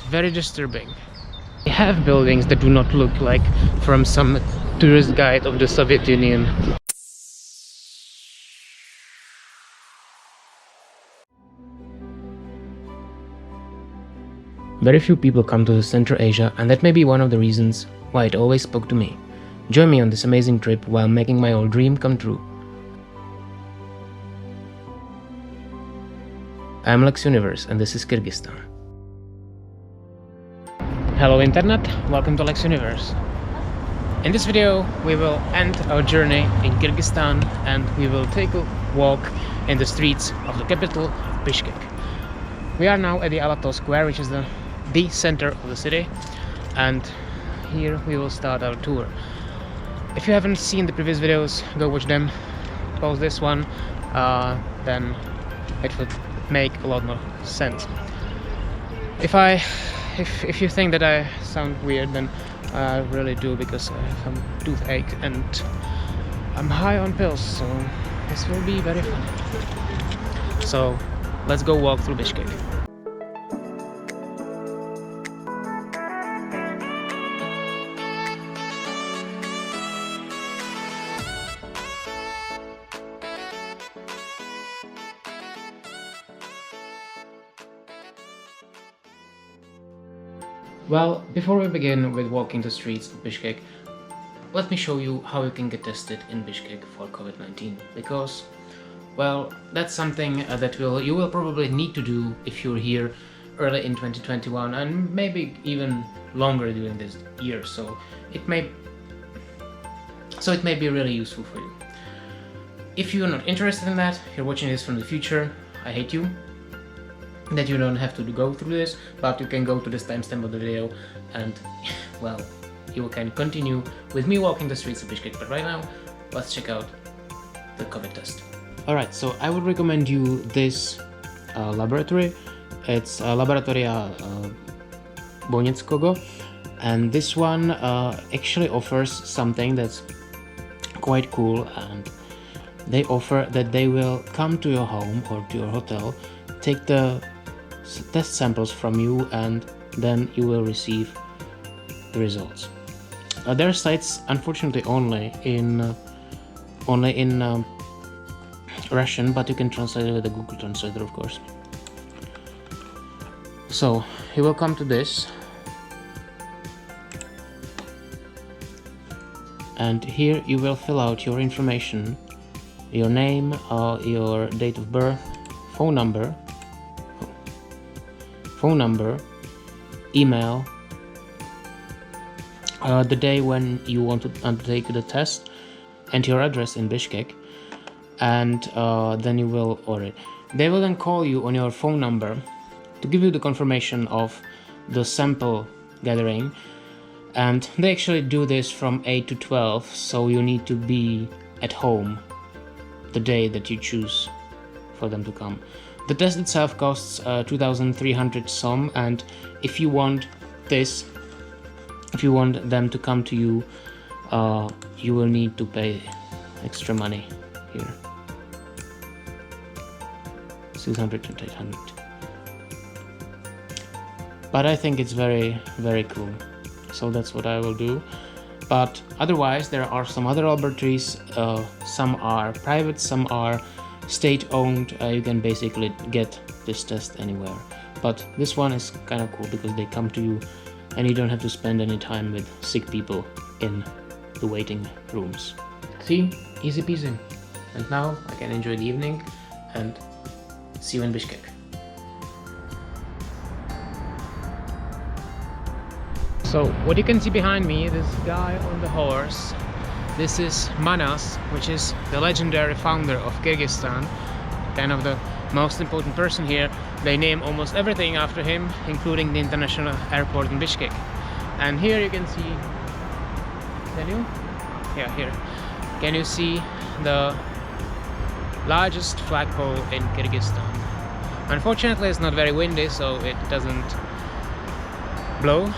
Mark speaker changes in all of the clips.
Speaker 1: very disturbing. They have buildings that do not look like from some tourist guide of the Soviet Union. Very few people come to Central Asia, and that may be one of the reasons why it always spoke to me. Join me on this amazing trip while making my old dream come true. I am Lex Universe, and this is Kyrgyzstan. Hello Internet, welcome to Lex Universe. In this video we will end our journey in Kyrgyzstan and we will take a walk in the streets of the capital, Bishkek. We are now at the Alato Square, which is the center of the city, and here we will start our tour. If you haven't seen the previous videos, go watch them. Pause this one, then it would make a lot more sense. If you think that I sound weird, then I really do, because I have some toothache and I'm high on pills, so this will be very fun. So let's go walk through Bishkek. Well, before we begin with walking the streets of Bishkek, let me show you how you can get tested in Bishkek for COVID-19, because, well, that's something that you will probably need to do if you're here early in 2021 and maybe even longer during this year, so it may be really useful for you. If you're not interested in that, you're watching this from the future, I hate you that you don't have to go through this, but you can go to this timestamp of the video and, well, you can continue with me walking the streets of Bishkek. But right now, let's check out the COVID test. Alright, so I would recommend you this laboratory. It's Laboratoria Bonetskogo, and this one actually offers something that's quite cool, and they offer that they will come to your home or to your hotel, take the test samples from you, and then you will receive the results. There are sites, unfortunately, only in Russian, but you can translate it with the Google Translator, of course. So you will come to this, and here you will fill out your information, your name, your date of birth, phone number, email, the day when you want to undertake the test, and your address in Bishkek, and then you will order it. They will then call you on your phone number to give you the confirmation of the sample gathering, and they actually do this from 8 to 12, so you need to be at home the day that you choose for them to come. The test itself costs 2,300 som, and if you want them to come to you, you will need to pay extra money here. 600 to 800. But I think it's very, very cool. So that's what I will do. But otherwise, there are some other laboratories. Some are private, some are state-owned. You can basically get this test anywhere. But this one is kind of cool because they come to you and you don't have to spend any time with sick people in the waiting rooms. See? Easy peasy. And now I can enjoy the evening and see you in Bishkek. So what you can see behind me, this guy on the horse, this is Manas, which is the legendary founder of Kyrgyzstan, kind of the most important person here. They name almost everything after him, including the international airport in Bishkek. And here you can see, can you? Yeah, here. Can you see the largest flagpole in Kyrgyzstan? Unfortunately, it's not very windy, so it doesn't blow.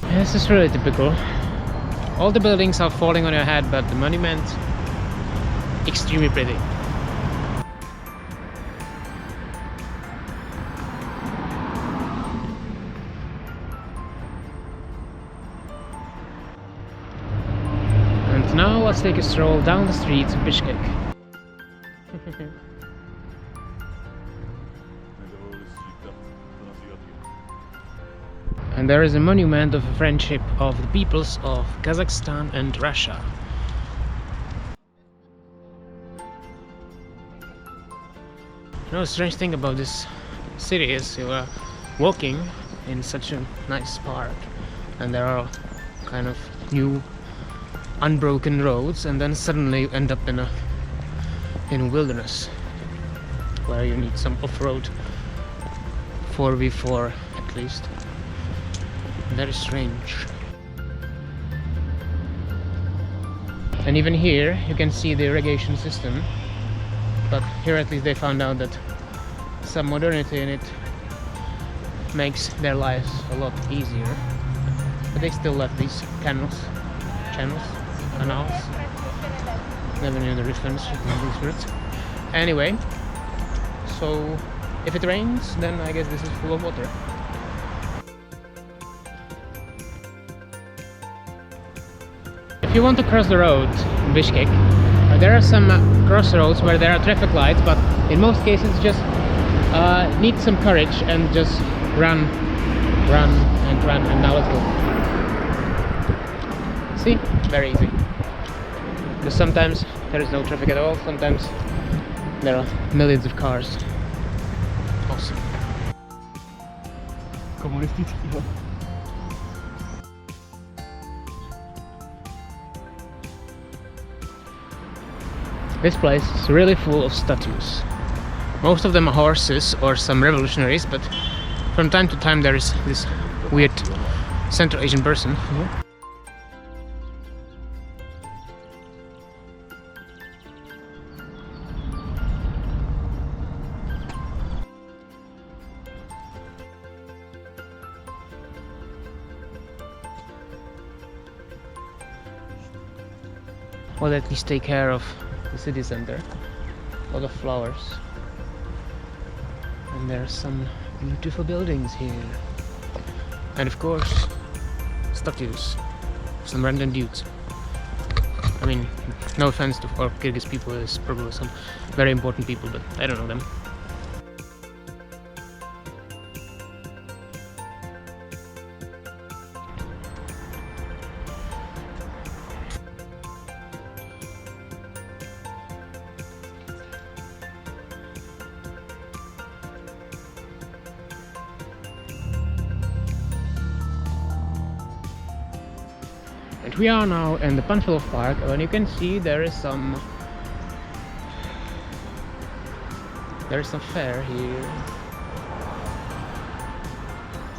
Speaker 1: This is really typical. All the buildings are falling on your head, but the monument, extremely pretty. And now let's take a stroll down the streets of Bishkek. And there is a monument of a friendship of the peoples of Kazakhstan and Russia. You know, the strange thing about this city is you are walking in such a nice park and there are kind of new unbroken roads, and then suddenly you end up in a wilderness where you need some off-road 4x4 at least. Very strange. And even here you can see the irrigation system, but here at least they found out that some modernity in it makes their lives a lot easier, but they still left these canals. Never knew the difference between these words. Anyway, so if it rains, then I guess this is full of water. If you want to cross the road in Bishkek, there are some crossroads where there are traffic lights, but in most cases just need some courage and just run, and now let's go. See? Very easy. Because sometimes there is no traffic at all, sometimes there are millions of cars. Awesome. This place is really full of statues. Most of them are horses or some revolutionaries, but from time to time there is this weird Central Asian person. Well, at least take care of the city center. A lot of flowers. And there are some beautiful buildings here. And of course, statues. Some random dudes. I mean, no offense to our Kyrgyz people, there's probably some very important people, but I don't know them. And we are now in the Pantheon Park, and you can see there is some fair here.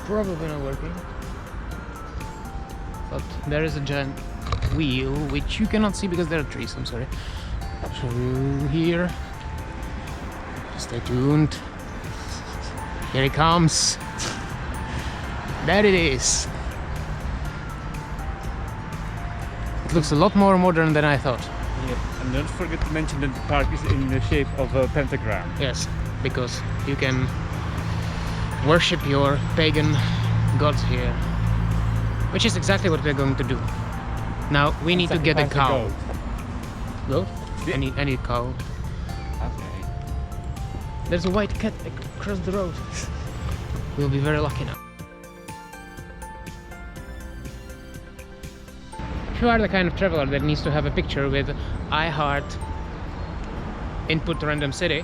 Speaker 1: Probably not working, but there is a giant wheel which you cannot see because there are trees. I'm sorry. I'll show you here. Stay tuned. Here it comes. There it is. It looks a lot more modern than I thought.
Speaker 2: Yeah. And don't forget to mention that the park is in the shape of a pentagram.
Speaker 1: Yes, because you can worship your pagan gods here, which is exactly what we're going to do. Now we need to get a cow. Goat?
Speaker 2: Yeah.
Speaker 1: I need cow.
Speaker 2: Okay.
Speaker 1: There's a white cat across the road. We'll be very lucky now. If you are the kind of traveler that needs to have a picture with I heart input random city,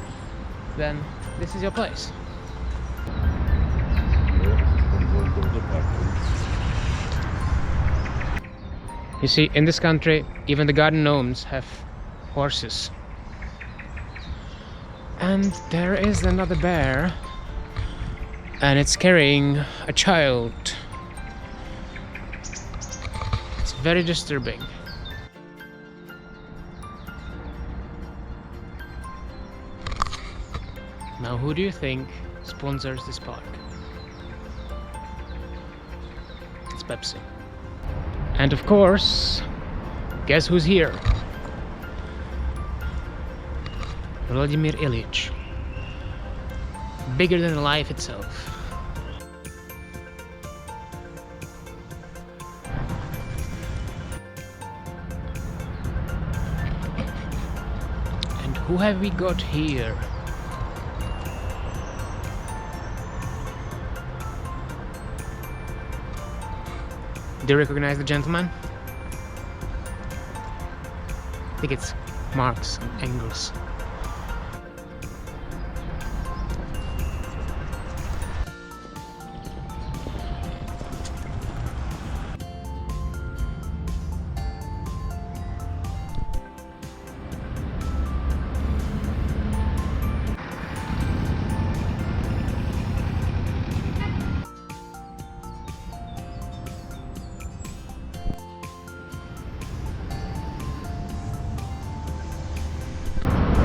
Speaker 1: then this is your place. You see, in this country, even the garden gnomes have horses. And there is another bear, and it's carrying a child. It's very disturbing. Now, who do you think sponsors this park? It's Pepsi. And of course, guess who's here? Vladimir Ilyich. Bigger than life itself. And who have we got here? Do you recognize the gentleman? I think it's Marx and Engels.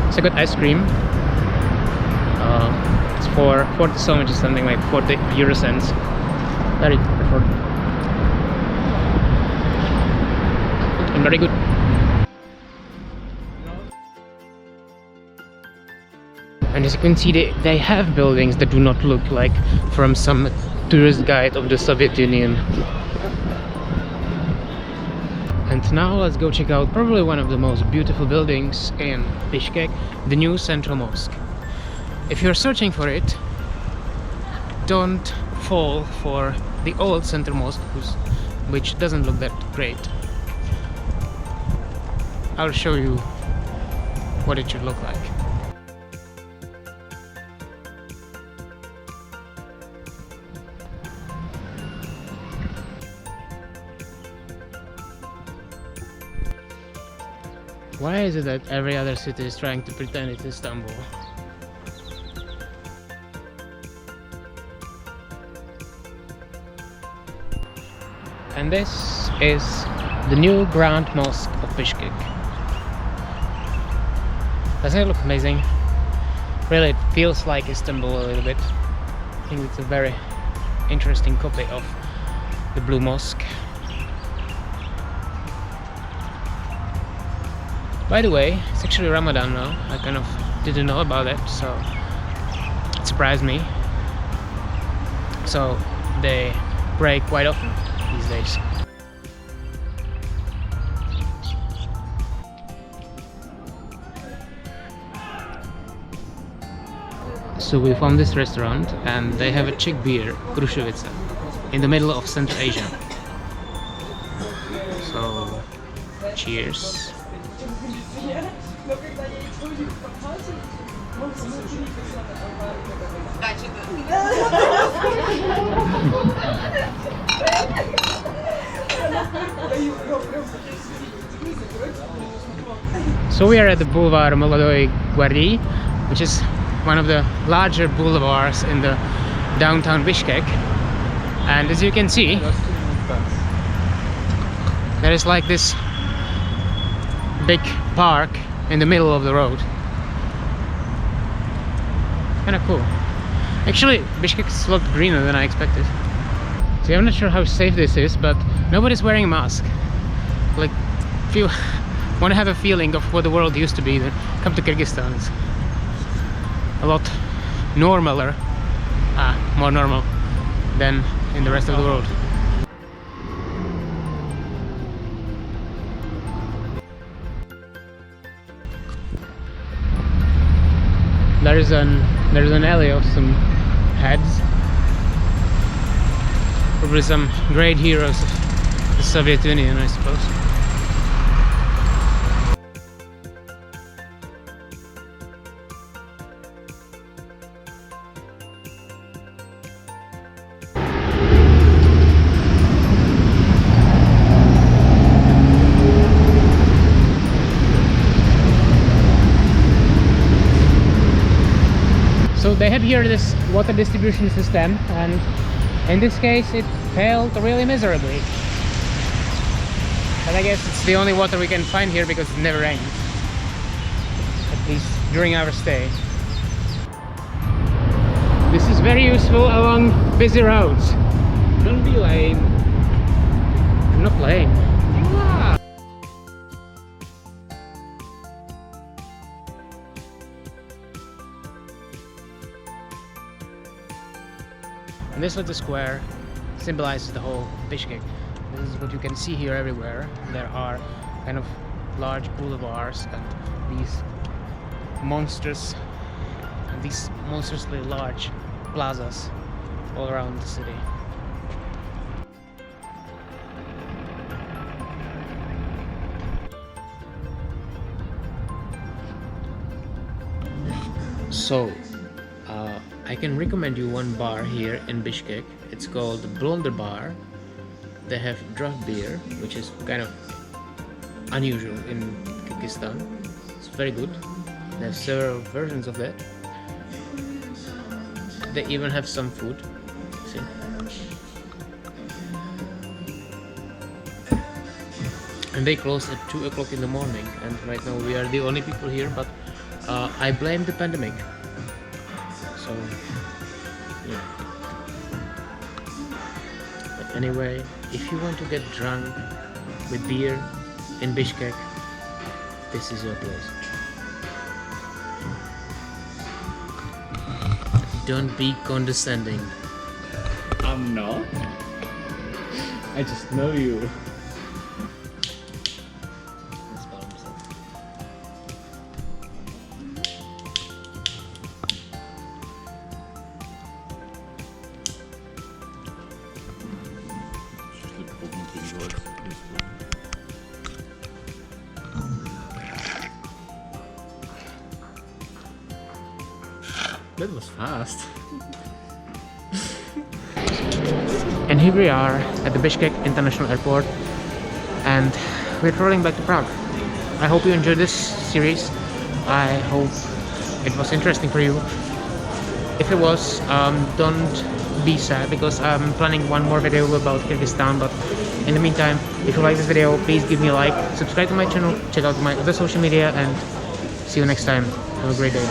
Speaker 1: It's a good ice cream. It's for 40 so much, something like 40 euro cents. Very affordable. And very good. And as you can see, they have buildings that do not look like from some tourist guide of the Soviet Union. And now let's go check out probably one of the most beautiful buildings in Bishkek, the new Central Mosque. If you're searching for it, don't fall for the old Central Mosque, which doesn't look that great. I'll show you what it should look like. Why is it that every other city is trying to pretend it's Istanbul? And this is the new Grand Mosque of Bishkek. Doesn't it look amazing? Really, it feels like Istanbul a little bit. I think it's a very interesting copy of the Blue Mosque. By the way, it's actually Ramadan now. I kind of didn't know about it, so it surprised me. So they pray quite often these days. So we found this restaurant and they have a Czech beer, Krušovice, in the middle of Central Asia. So, cheers. So we are at the Boulevard Молодой Гвардии, which is one of the larger boulevards in the downtown Bishkek. And as you can see, there is like this big park in the middle of the road. Kinda cool. Actually, Bishkek is a lot greener than I expected. See, I'm not sure how safe this is, but nobody's wearing a mask. Like, if you want to have a feeling of what the world used to be, then come to Kyrgyzstan. It's a lot normaler, more normal than in the rest of the world. There's an alley of some heads, probably some great heroes of the Soviet Union, I suppose. So they have here this water distribution system, and in this case it failed really miserably. But I guess it's the only water we can find here because it never rains, at least during our stay. This is very useful along busy roads. Don't be lame. I'm not lame. And this little square symbolizes the whole Bishkek. This is what you can see here everywhere. There are kind of large boulevards and these monstrously large plazas all around the city. So, I can recommend you one bar here in Bishkek. It's called Boulevard. They have draft beer, which is kind of unusual in Kyrgyzstan. It's very good. They have several versions of it. They even have some food. See? And they close at 2 o'clock in the morning. And right now we are the only people here, but I blame the pandemic. So, yeah. But anyway, if you want to get drunk with beer in Bishkek, this is your place. Don't be condescending.
Speaker 2: I'm not. I just know you. That was fast.
Speaker 1: And here we are at the Bishkek International Airport, and we're traveling back to Prague. I hope you enjoyed this series. I hope it was interesting for you. If it was, don't be sad, because I'm planning one more video about Kyrgyzstan. But in the meantime, if you like this video, please give me a like, subscribe to my channel, check out my other social media, and see you next time. Have a great day.